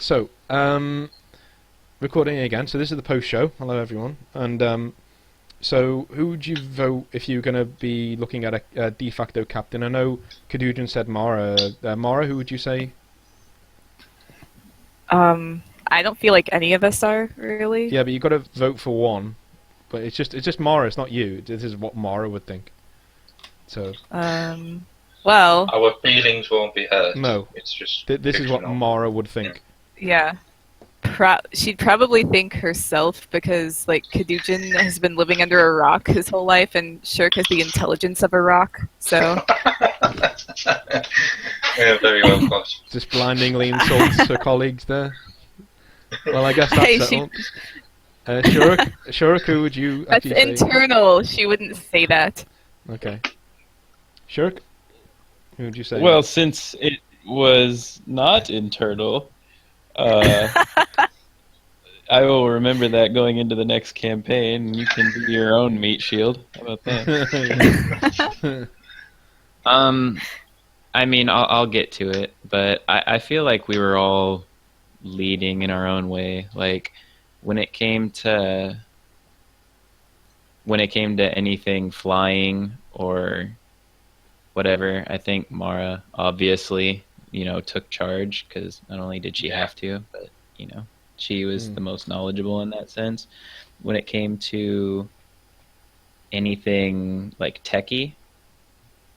So, recording again. So this is the post-show. Hello, everyone. And so, who would you vote if you're going to be looking at a de facto captain? I know Kadujan said Mara. Mara, who would you say? I don't feel like any of us are really. Yeah, but you've got to vote for one. But it's just Mara. It's not you. This is what Mara would think. So. Well. Our feelings won't be hurt. No. It's just. This is what Mara would think. Yeah. She'd probably think herself because, like, Kadujan has been living under a rock his whole life, and Shirk has the intelligence of a rock. So. Yeah, very well put. Just blindingly insults her colleagues there. Well, I guess that's settled. Shuruk, who would you That's actually say? internal. She wouldn't say that. Okay. Shuruk, who would you say? Well, since it was not internal, I will remember that going into the next campaign. You can be your own meat shield. How about that? I mean, I'll get to it, but I feel like we were all leading in our own way. Like when it came to anything flying or whatever, I think Mara obviously, took charge because not only did she have to, but she was the most knowledgeable in that sense. When it came to anything like techie,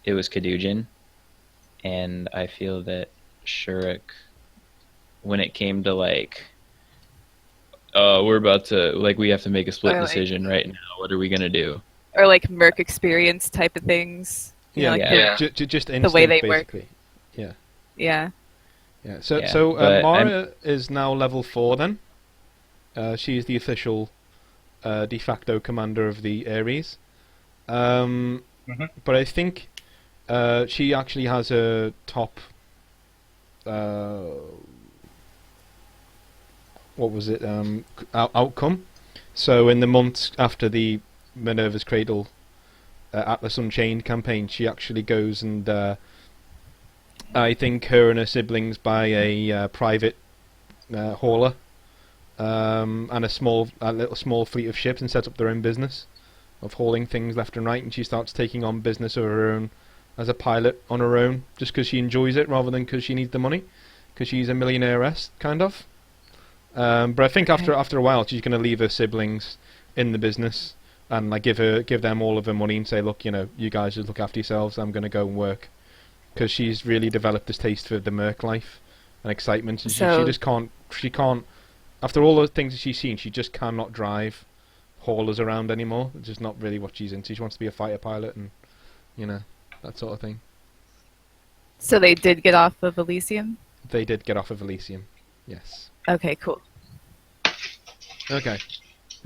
it was Kadujan, and I feel that Shuruk, when it came to we're about to we have to make a split decision right now. What are we gonna do? Or like Merc experience type of things. Just instinct, the way they basically. work. Yeah. So Mara is now level 4 then. She is the official de facto commander of the ARES. But I think she actually has a top outcome. So in the months after the Minerva's Cradle Atlas Unchained campaign, she actually goes and I think her and her siblings buy a private hauler and a little small fleet of ships and set up their own business of hauling things left and right, and she starts taking on business of her own as a pilot on her own, just because she enjoys it rather than because she needs the money, because she's a millionaire-esque, kind of. But I think after a while she's going to leave her siblings in the business and give them all of her money and say, look, you guys just look after yourselves, I'm going to go and work. Because she's really developed this taste for the merc life and excitement, and she just can't, after all those things that she's seen, she just cannot drive haulers around anymore. It's just not really what she's into. She wants to be a fighter pilot and, that sort of thing. So they did get off of Elysium? They did get off of Elysium, yes. Okay, cool. Okay.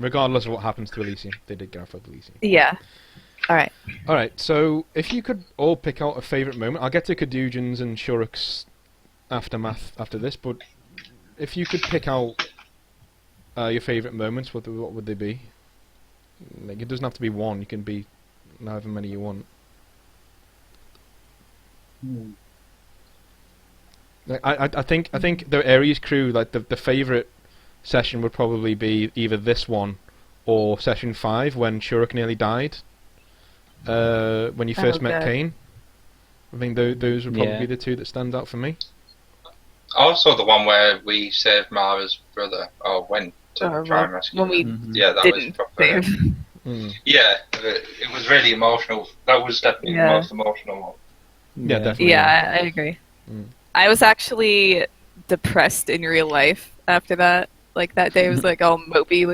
Regardless of what happens to Elysium, they did get off of Elysium. Yeah. Alright. Alright, so if you could all pick out a favourite moment, I'll get to Kadujan's and Shuruk's aftermath after this, but if you could pick out your favourite moments, what would they be? It doesn't have to be one, you can be however many you want. I think the ARES crew, the favourite session would probably be either this one or session 5 when Shuruk nearly died. When you first met Kane. I think those would probably be the two that stand out for me. Also the one where we saved Mara's brother, or went to try and rescue him. That was proper. Yeah, it was really emotional. That was definitely the most emotional one. Yeah, definitely. Yeah, I agree. I was actually depressed in real life after that. Like, that day was all mopey,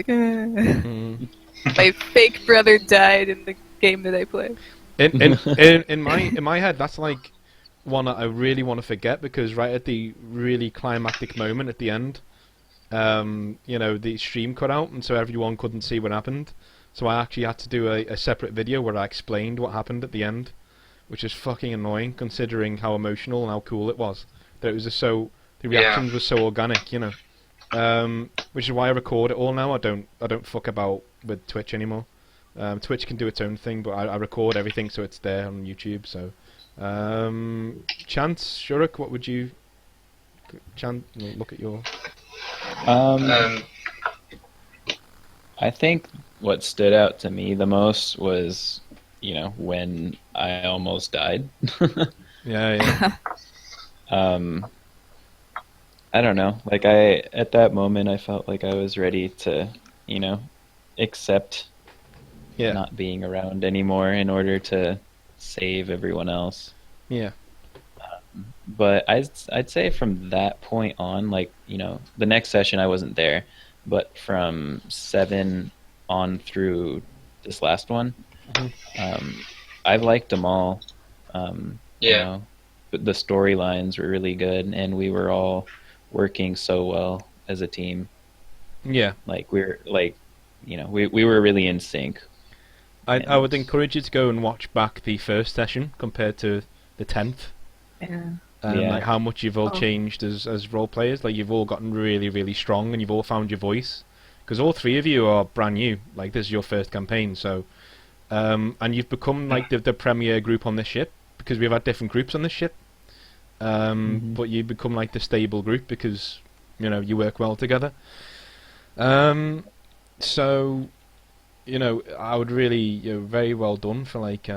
my fake brother died in the game that I played. In my head, that's one that I really want to forget, because right at the really climactic moment at the end, the stream cut out, and so everyone couldn't see what happened. So I actually had to do a separate video where I explained what happened at the end, which is fucking annoying considering how emotional and how cool it was. That it was just the reactions were so organic, which is why I record it all now. I don't fuck about with Twitch anymore. Twitch can do its own thing, but I record everything so it's there on YouTube. So, Chance, Shuruk, what would you? Look at your Um, I think what stood out to me the most was, when I almost died. Yeah. I don't know. Like at that moment, I felt like I was ready to, accept Yeah. not being around anymore in order to save everyone else. Yeah. But I'd say from that point on, like, the next session I wasn't there, but from 7 on through this last one, I've liked them all. But the storylines were really good, and we were all working so well as a team. Yeah. Like we were really in sync. I would encourage you to go and watch back the first session compared to the 10th. Yeah. Like how much you've all changed as role players. Like you've all gotten really, really strong, and you've all found your voice. Because all 3 of you are brand new. Like this is your first campaign, so and you've become like the premier group on this ship, because we've had different groups on this ship. But you become like the stable group because you work well together. So I would really very well done for like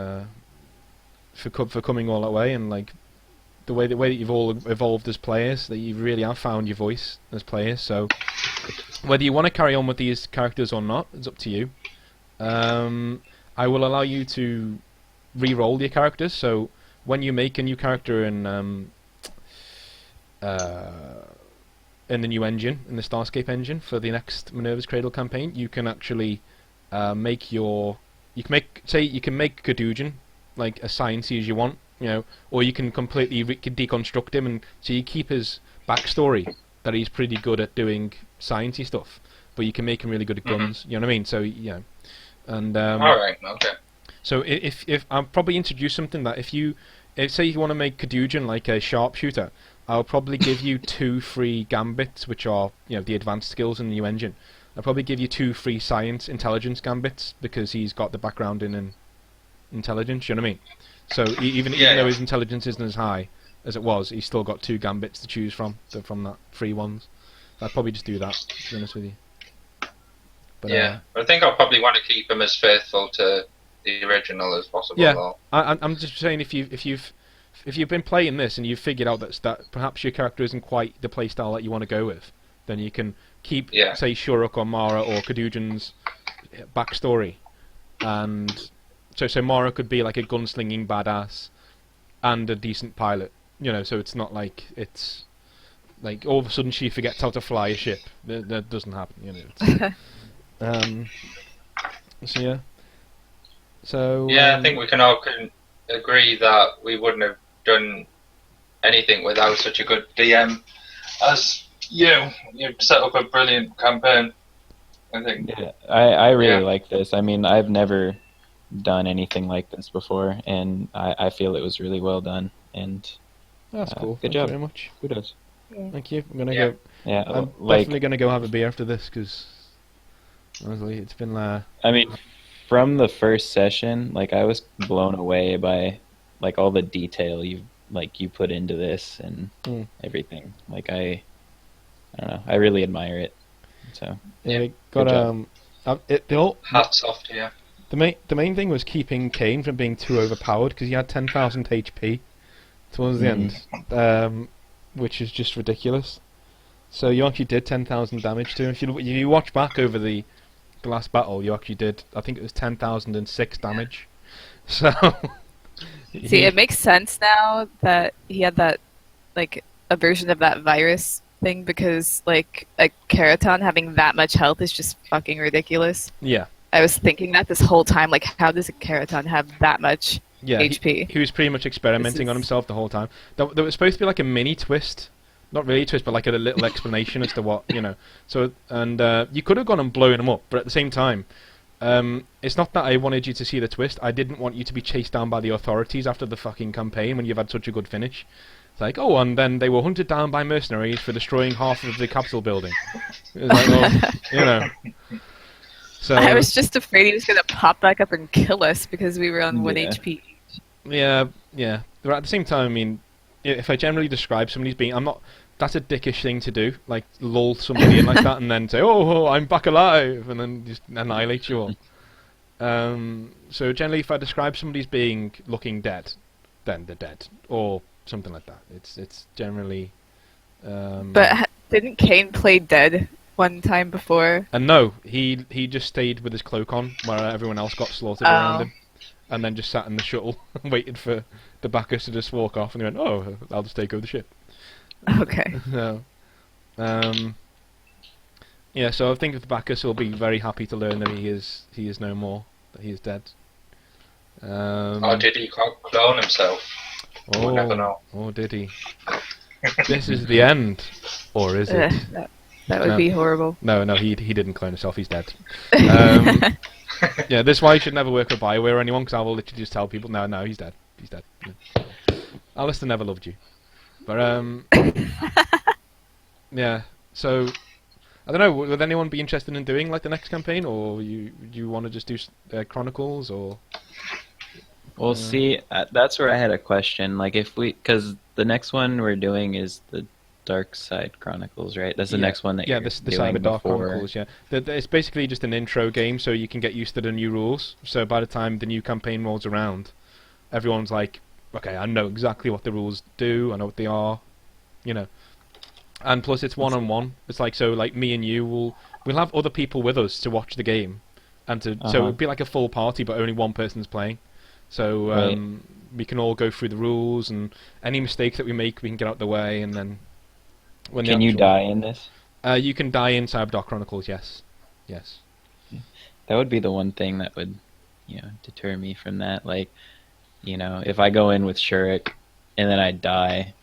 for coming all that way, and like the way that you've all evolved as players, that you really have found your voice as players. So whether you want to carry on with these characters or not, it's up to you. I will allow you to re-roll your characters. So when you make a new character in the new engine, in the Starscape engine for the next Minerva's Cradle campaign, you can actually make Cadujan like as sciencey as you want, or you can completely deconstruct him, and so you keep his backstory that he's pretty good at doing sciencey stuff, but you can make him really good at guns. You know what I mean? So and all right, okay. So if I'll probably introduce something that if say you want to make Cadujan like a sharpshooter, I'll probably give you 2 free gambits, which are the advanced skills in the new engine. I'll probably give you 2 free intelligence gambits, because he's got the background in intelligence. You know what I mean? So even though his intelligence isn't as high as it was, he's still got 2 gambits to choose from that free ones. I'd probably just do that, to be honest with you. But, I think I'll probably want to keep him as faithful to the original as possible. Yeah, I'm just saying if you've been playing this and you've figured out that perhaps your character isn't quite the playstyle that you want to go with, then you can keep say Shuruk or Mara or Cadujan's backstory, and so Mara could be like a gunslinging badass and a decent pilot. So it's not like it's like all of a sudden she forgets how to fly a ship. That doesn't happen. So yeah. So I think we can all agree that we wouldn't have done anything without such a good DM as you. You've set up a brilliant campaign, I think. Yeah, I really like this. I mean, I've never done anything like this before, and I feel it was really well done. And that's cool. Good job. Very much. Kudos. Yeah. Thank you. I'm gonna go. Yeah, I'm definitely gonna go have a beer after this, because honestly, it's been. I mean, from the first session, like I was blown away by like all the detail you put into this and everything. Like I don't know, I really admire it. So got hats off to you. The main thing was keeping Kane from being too overpowered, because he had 10,000 HP towards the end, which is just ridiculous. So you actually did 10,000 damage to him. If you watch back over the last battle, you actually did, I think it was 10,006 damage. So see, it makes sense now that he had that, like, a version of that virus thing, because like a Keraton having that much health is just fucking ridiculous. Yeah. I was thinking that this whole time, like, how does a Keraton have that much HP? He was pretty much experimenting on himself the whole time. There was supposed to be like a mini twist. Not really a twist, but like a little explanation as to what, So, and you could have gone and blown him up, but at the same time, it's not that I wanted you to see the twist. I didn't want you to be chased down by the authorities after the fucking campaign when you've had such a good finish. It's like, oh, and then they were hunted down by mercenaries for destroying half of the Capitol building. It was like, well, So, I was just afraid he was going to pop back up and kill us because we were on 1 HP. Yeah. But at the same time, I mean, if I generally describe somebody's being, I'm not that's a dickish thing to do. Like lull somebody in like that, and then say, "Oh, I'm back alive," and then just annihilate you all. So generally, if I describe somebody as being looking dead, then they're dead, or something like that. It's generally. But didn't Kane play dead one time before? And no, he just stayed with his cloak on, where everyone else got slaughtered around him, and then just sat in the shuttle and waited for the Bacchus to just walk off, and he went, "Oh, I'll just take over the ship." Okay. So, yeah. So I think the Bacchus will be very happy to learn that he is no more, that he is dead. Or did he clone himself? We'll never know. Or did he? This is the end, or is it? That would be horrible. No, he didn't clone himself. He's dead. Yeah, this is why you should never work with BioWare or anyone, because I will literally just tell people, no, he's dead. He's dead. Yeah. Alistair never loved you. But, yeah, so, I don't know, would anyone be interested in doing, like, the next campaign, or you want to just do Chronicles, or... Well, see, that's where I had a question. Like, because the next one we're doing is the Dark Side Chronicles, right? That's the next one that you're the doing Cyber Dark before. Chronicles, yeah. It's basically just an intro game, so you can get used to the new rules. So by the time the new campaign rolls around, everyone's like, okay, I know exactly what the rules do, I know what they are, you know. And plus, it's one-on-one. It's like, so like me and you we'll have other people with us to watch the game, and so it'll be like a full party, but only one person's playing. So we can all go through the rules, and any mistakes that we make, we can get out of the way, and then. Can you die in this? You can die in Cyber Dark Chronicles. Yes. That would be the one thing that would, deter me from that. Like, if I go in with Shurik and then I die,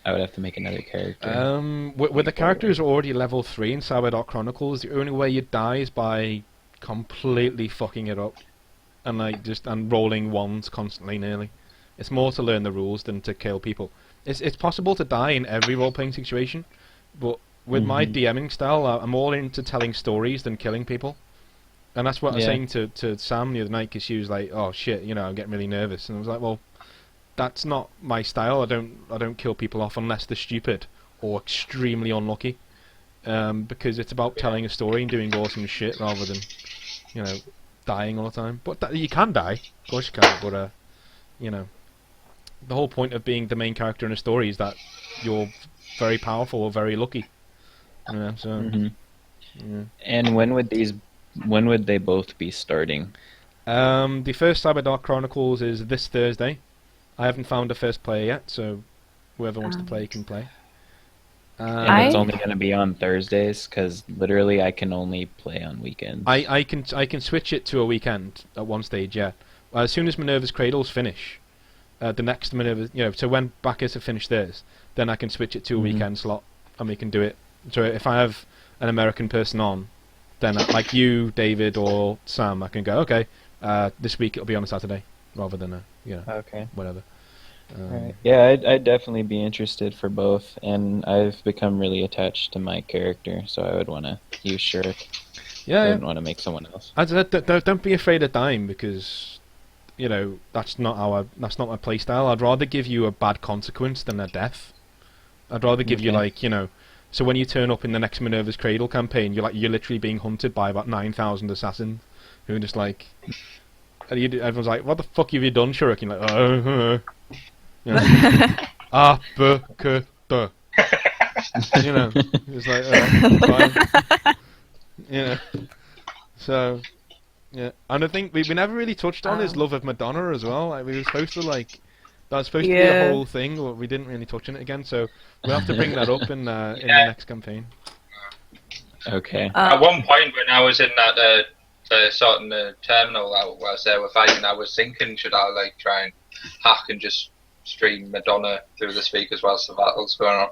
I would have to make another character. With the characters already level 3 in Cyber Dark Chronicles, the only way you die is by completely fucking it up. And and rolling ones constantly, nearly. It's more to learn the rules than to kill people. It's possible to die in every role-playing situation, but with my DMing style, I'm more into telling stories than killing people. And that's what I was saying to Sam the other night, because she was like, "Oh shit, I'm getting really nervous," and I was like, "Well, that's not my style. I don't kill people off unless they're stupid or extremely unlucky, because it's about telling a story and doing awesome shit rather than, dying all the time. But you can die, of course you can. But the whole point of being the main character in a story is that you're very powerful or very lucky. So. Yeah. And when would they both be starting? The first Cyber Dark Chronicles is this Thursday. I haven't found a first player yet, so whoever wants to play can play. And it's only going to be on Thursdays, because literally I can only play on weekends. I can switch it to a weekend at one stage. Yeah, as soon as Minerva's Cradles finish, the next Minerva, so when Bacchus have finished theirs, then I can switch it to a weekend slot, and we can do it. So if I have an American person on, then like you, David, or Sam, I can go, okay, this week it'll be on a Saturday, rather than whatever. Right. Yeah, I'd definitely be interested for both, and I've become really attached to my character, so I would want to use Shurik. I wouldn't want to make someone else. Don't be afraid of dying, because that's not my playstyle. I'd rather give you a bad consequence than a death. I'd rather give you so when you turn up in the next Minerva's Cradle campaign, you're literally being hunted by about 9,000 assassins who are just like, everyone's like, "What the fuck have you done, Shurik?" And you're like, Apakata. It's like, fine. So, yeah. And I think we never really touched on his love of Madonna as well. Like, we were supposed to, that was supposed to be a whole thing, but we didn't really touch on it again, so we'll have to bring that up in the next campaign. Okay. At one point when I was in that sorting the terminal out where they were fighting, I was thinking, should I try and hack and just stream Madonna through the speakers whilst the battle's going on?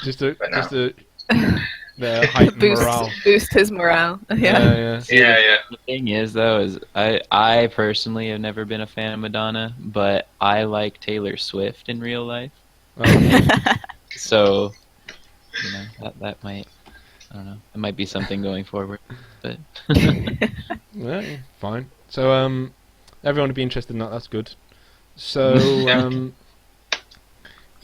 just to heighten morale. Boost his morale. Yeah. The thing is, though, I personally have never been a fan of Madonna, but I like Taylor Swift in real life. So, that might, I don't know, it might be something going forward, but... Yeah, fine. So, everyone would be interested in that, that's good. So,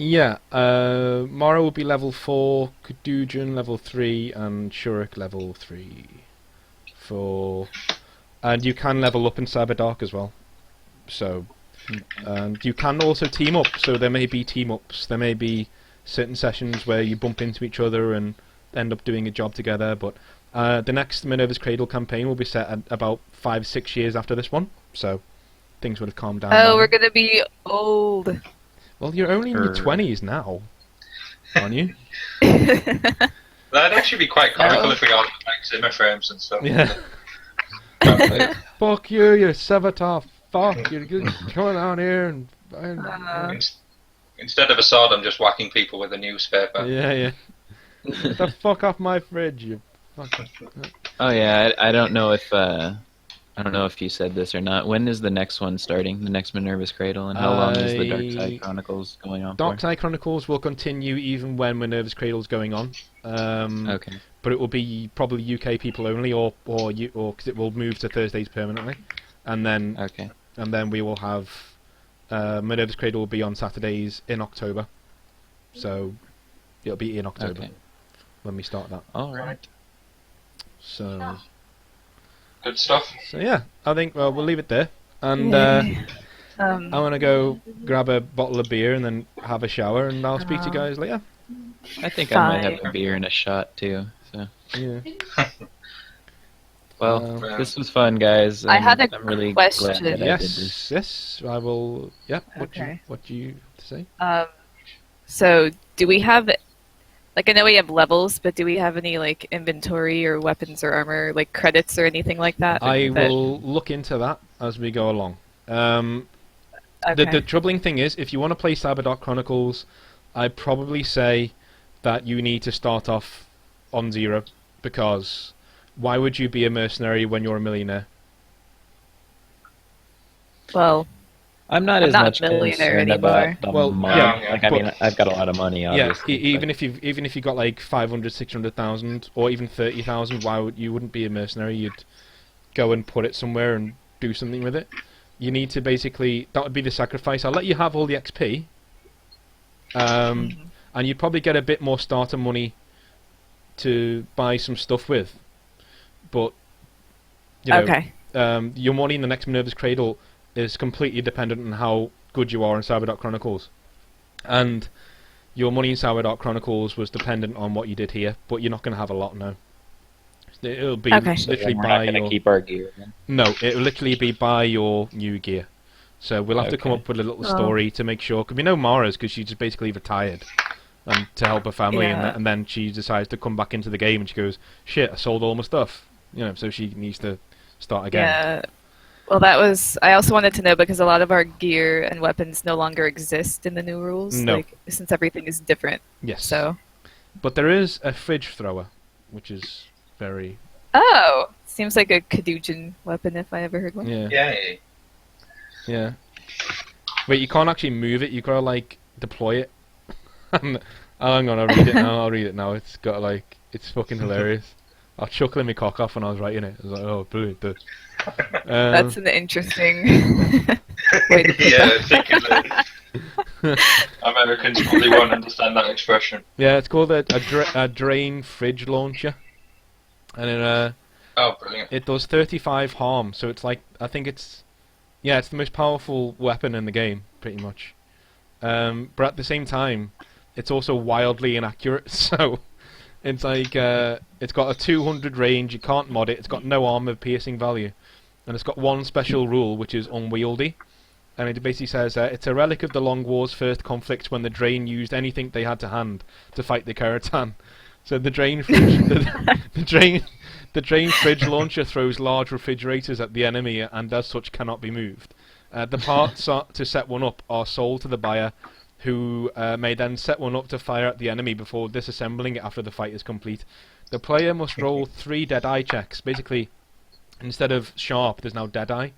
Yeah, Mara will be level 4, Kadujin level 3, and Shurik level 3. And you can level up in Cyberdark as well. So, and you can also team up. So there may be team ups. There may be certain sessions where you bump into each other and end up doing a job together. But the next Minerva's Cradle campaign will be set at about 5-6 years after this one. So things would have calmed down. Oh, we're gonna be old. Well, you're only in your 20s now, aren't you? That'd actually be quite comical if we all had like Zimmer frames and stuff. Yeah. Fuck you, you Savatov. Fuck, you're coming out here and... Instead of a sword, I'm just whacking people with a newspaper. Yeah. Get the fuck off my fridge, you fucking... Oh yeah, I don't know if you said this or not. When is the next one starting? The next Minerva's Cradle, and how long is the Dark Side Chronicles going on Dark for? Side Chronicles will continue even when Minerva's Cradle is going on. Okay. But it will be probably UK people only, or because it will move to Thursdays permanently, and then we will have Minerva's Cradle will be on Saturdays in October. So it'll be in October when we start that. All right. So. Good stuff. So yeah, I think we'll leave it there, and I want to go grab a bottle of beer and then have a shower, and I'll speak to you guys later. I think I might have a beer and a shot too. So yeah. Well, this was fun, guys. I had a I'm really question. glad that I did this. Yes, I will. Yeah. Okay. What do you have to say? So do we have, like, I know we have levels, but do we have any like inventory or weapons or armor, like credits or anything like that? I will look into that as we go along. The troubling thing is, if you want to play Cyberdark Chronicles, I'd probably say that you need to start off on 0, because why would you be a mercenary when you're a millionaire? Well, I'm not as much concerned about the money. Yeah, like, I mean, I've got a lot of money, obviously. Yeah, even if you got like 500, 600,000, or even 30,000, you wouldn't be a mercenary? You'd go and put it somewhere and do something with it. You need to basically, that would be the sacrifice. I'll let you have all the XP, and you'd probably get a bit more starter money to buy some stuff with. But you know, your money in the next Minerva's Cradle is completely dependent on how good you are in Cyberdark Chronicles, and your money in Cyberdark Chronicles was dependent on what you did here. But you're not going to have a lot now. It'll be literally buy your. Keep our gear. Then. No, it'll literally be buy your new gear. So we'll have to come up with a little story to make sure. Because we know Mara's, because she just basically retired and to help her family, and then she decides to come back into the game, and she goes, "Shit, I sold all my stuff." You know, so she needs to start again. Yeah. Well, I also wanted to know, because a lot of our gear and weapons no longer exist in the new rules, like, since everything is different. Yes. So. But there is a fridge thrower, which is very... Oh! Seems like a Kadujin weapon if I ever heard one. Yeah. Yeah. Wait, you can't actually move it, you gotta, like, deploy it. Hang on, I'll read it now. It's got, like... It's fucking hilarious. I was chuckling my cock off when I was writing it. I was like, oh, brilliant. That's an interesting way to put that. Americans probably won't understand that expression. Yeah, it's called a drain fridge launcher. And brilliant. It does 35 harm, so it's like, I think it's the most powerful weapon in the game, pretty much. But at the same time, it's also wildly inaccurate, so... It's like, it's got a 200 range, you can't mod it, it's got no armor piercing value. And it's got one special rule, which is unwieldy. And it basically says, it's a relic of the Long War's first conflict when the Drain used anything they had to hand to fight the Keratan. So the Drain fridge, the Drain fridge launcher throws large refrigerators at the enemy and as such cannot be moved. The parts to set one up are sold to the buyer, who may then set one up to fire at the enemy before disassembling it after the fight is complete. The player must roll 3 Deadeye checks. Basically, instead of sharp, there's now Deadeye,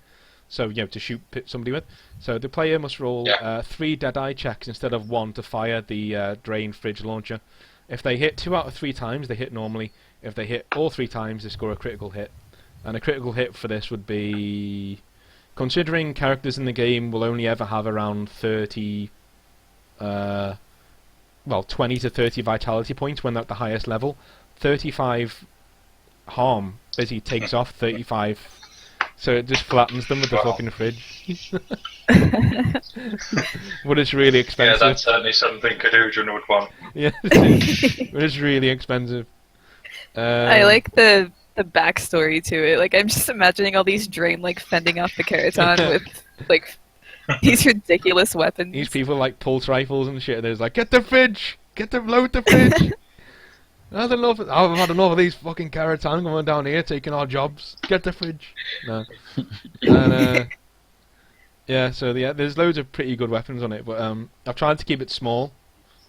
so to shoot somebody with. So the player must roll 3 Deadeye checks instead of 1 to fire the Drain fridge launcher. If they hit 2 out of 3 times, they hit normally. If they hit all 3 times, they score a critical hit. And a critical hit for this would be... Considering characters in the game will only ever have around 30 well, 20 to 30 vitality points when they're at the highest level. 35 harm basically takes off 35, so it just flattens them with the fucking fridge. But it's really expensive. Yeah, that's certainly something Cadujan would want. Yeah, but it's really expensive. I like the backstory to it. Like, I'm just imagining all these Drain like fending off the Keraton with like these ridiculous weapons. These people like pulse rifles and shit. There's like, get the fridge, load the fridge. I've had enough of these fucking Keraton going down here taking our jobs. Get the fridge. No. And, yeah, so there's loads of pretty good weapons on it, but I've tried to keep it small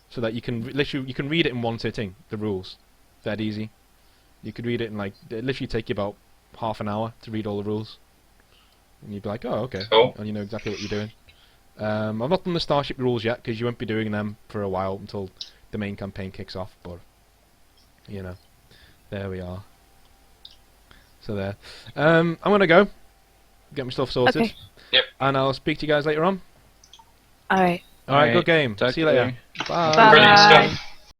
so that you can literally read it in one sitting. The rules, that easy. You could read it in like it literally take you about half an hour to read all the rules, and you'd be like, oh okay, cool. And you know exactly what you're doing. I've not done the Starship rules yet because you won't be doing them for a while until the main campaign kicks off, but. You know, there we are. So there. I'm gonna go get my stuff sorted. Okay. Yep. And I'll speak to you guys later on. All right. All right. Good game. Talk See you to you later. Bye. Bye. Brilliant stuff.